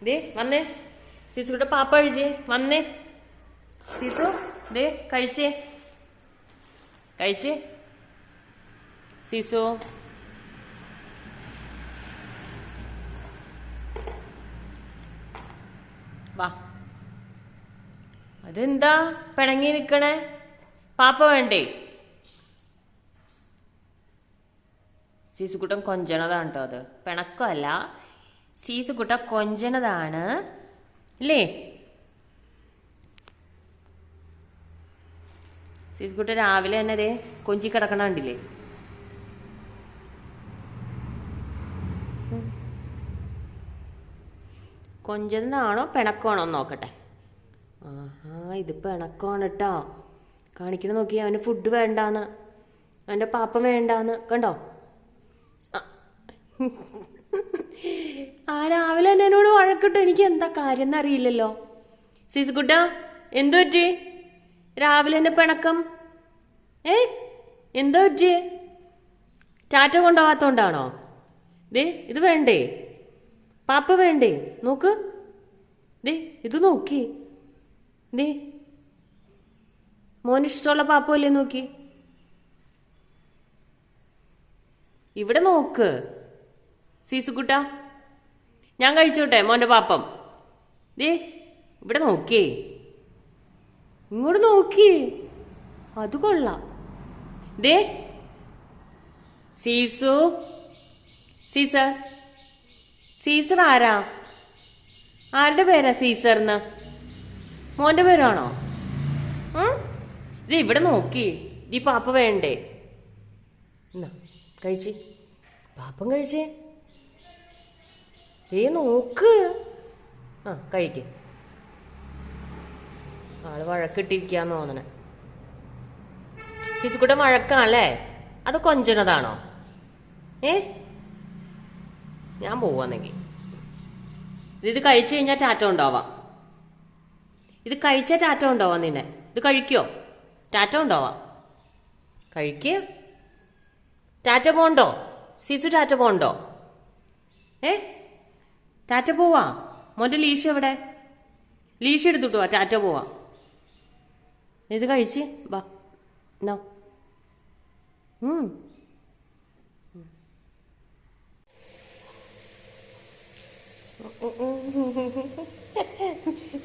ദേ വന്നേ സീസുകുട്ട പാപ്പ കഴിച്ചേ വന്നേ സീസു ദേ കഴിച്ചേ കഴിച്ചേ സീസു വാ അതെന്താ പിണങ്ങി നിക്കണേ പാപ്പ വേണ്ടേ സീസുക്കുട്ടൻ കൊഞ്ചണതാണ് കേട്ടോ അത് പിണക്കമല്ല സീസുക്കുട്ട കൊഞ്ചണതാണ് അല്ലേ സീസുക്കുട്ട രാവിലെ തന്നെ ദേ കൊഞ്ചി കിടക്കണ കണ്ടില്ലേ കൊഞ്ചനാണോ പിണക്കമാണോ നോക്കട്ടെ ആഹാ ഇത് പിണക്കമാണ് കേട്ടോ കാണിക്കണ നോക്കി അവന് ഫുഡ് വേണ്ടാന്ന് അവൻ്റെ പാപ്പ വേണ്ടാന്ന് കണ്ടോ ആ രാവിലെ തന്നെ എന്നോട് വഴക്കിട്ടു എനിക്ക് എന്താ കാര്യം എന്നറിയില്ലല്ലോ സീസുക്കുട്ട എന്തു പറ്റി രാവിലെ തന്നെ പിണക്കം എന്താ പറ്റി ടാറ്റ കൊണ്ടുപോകാത്തോണ്ടാണോ ദേ ഇത് വേണ്ടേ പാപ്പ വേണ്ടേ നോക്ക് ദേ ഇത് നോക്കി ദേ മോനിഷ്ടമുള്ള പാപ്പല്ലേ നോക്കി ഇവിടെ നോക്ക് സീസുക്കുട്ട ഞാൻ കഴിച്ചോട്ടെ മോന്റെ പാപ്പം ദേ ഇവിടെ നോക്കിയേ ഇങ്ങോട്ട് നോക്കിയേ അത് കൊള്ളാം ദേ സീസു സീസർ സീസർ ആരാ ആരുടെ പേരാ സീസറിന് മോന്റെ പേരാണോ ഇത് ഇവിടെ നോക്കി ഈ പാപ്പ വേണ്ടേ എന്നാ കഴിച്ച് പാപ്പം കഴിച്ചേ നോക്ക് കഴിക്ക് ആള് വഴക്കിട്ടിരിക്കാന്ന് തോന്നണേ ചേച്ചിക്കൂടെ വഴക്കാണല്ലേ അത് കൊഞ്ചണതാണോ ഞാൻ പോവാന്നെങ്കിൽ ഇത് കഴിച്ചു കഴിഞ്ഞാൽ ടാറ്റ ഉണ്ടാവാം ഇത് കഴിച്ചാൽ ടാറ്റ ഉണ്ടാവാം നിന്നെ ഇത് കഴിക്കോ ടാറ്റ ഉണ്ടാവാം കഴിക്കുക ടാറ്റ പോണ്ടോ സീസു ടാറ്റ പോണ്ടോ ടാറ്റ പോവാ മോന്റെ ലീഷ് എവിടെ ലീഷ് എടുത്തിട്ട് പോവാ ടാറ്റ പോവാ ഇത് കഴിച്ച് വാ എന്നാ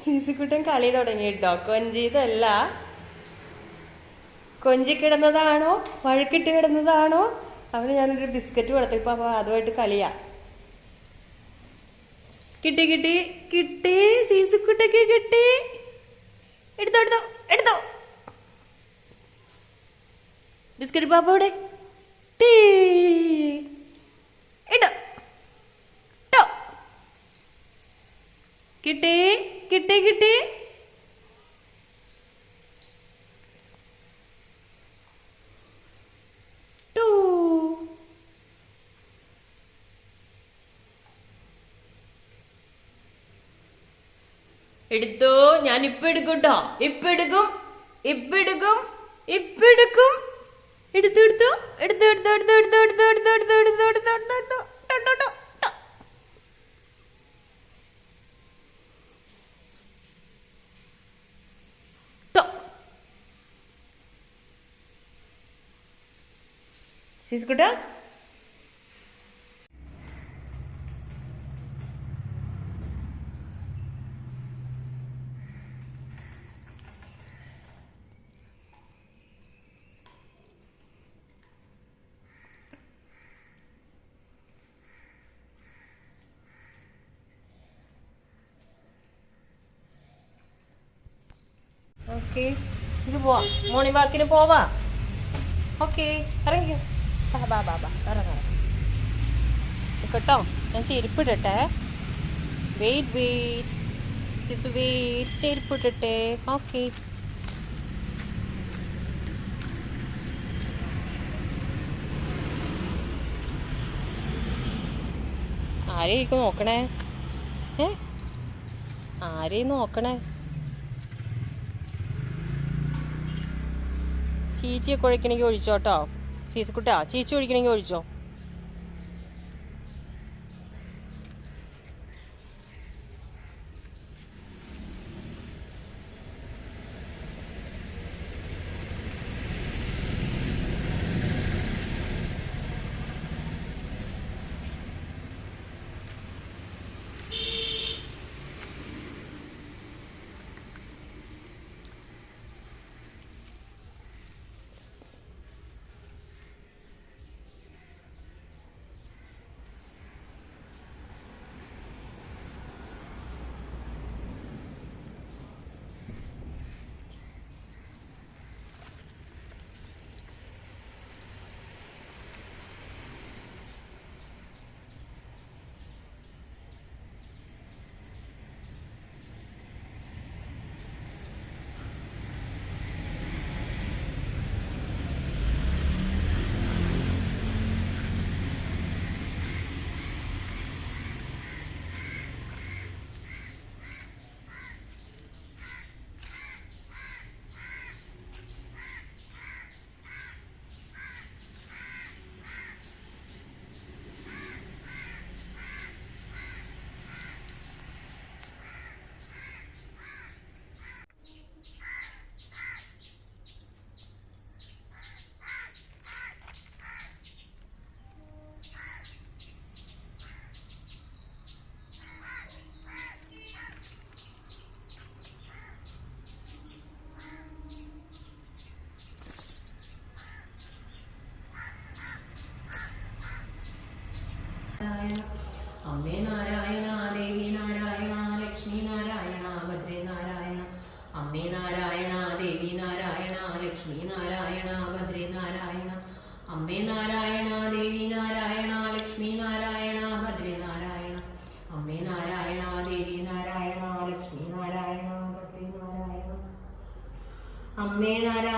സീസുക്കുട്ടൻ കളി തുടങ്ങി കേട്ടോ കൊഞ്ചിതല്ല കൊഞ്ചി കിടന്നതാണോ വഴുക്കിട്ട് കിടന്നതാണോ അവന് ഞാനൊരു ബിസ്ക്കറ്റ് കൊടുത്തപ്പോ അപ്പൊ അതുമായിട്ട് കളിയാ കിട്ടി കിട്ടി കിട്ടി സീസുക്കുട്ടക്ക് കിട്ടി എടുത്തോ എടുത്തോ എടുത്തോ ബിസ്ക്കറ്റ് പാപ്പ ഇവിടെ ടീ ഇട്ടോ കിട്ടി കിട്ടി കിട്ടി എടുത്തോ ഞാൻ ഇപ്പൊ എടുക്കും കേട്ടോ ഇപ്പൊ എടുക്കും ഇപ്പൊ എടുക്കും ഇപ്പൊ എടുക്കും എടുത്തു എടുത്തു എടുത്തു എടുത്തു എടുത്തു എടുത്തു എടുത്തു എടുത്തു എടുത്തു എടുത്തു എടുത്തു എടുത്തു എടുത്തു സീസുക്കുട്ട ഓക്കെ ഇത് പോവാ മോർണിംഗ് വാക്കിന് പോവാ ഓക്കെ ഇറങ്ങിക്കോ ബാ ബാ ബാ ബാ ഇറങ്ങാം കേട്ടോ ഞാൻ ചെരുപ്പിടട്ടെ വെയിറ്റ് വെയിറ്റ് സിസു വെയിറ്റ് ചെരുപ്പിടട്ടെ ഓക്കെ ആരെയും നോക്കണേ ആരെയും നോക്കണേ ചീച്ചിയെ കുഴക്കണമെങ്കിൽ ഒഴിച്ചോട്ടോ സീസുക്കുട്ടാ ചീച്ചി ഒഴിക്കണമെങ്കിൽ ഒഴിച്ചോ അമ്മേ നാരായണ.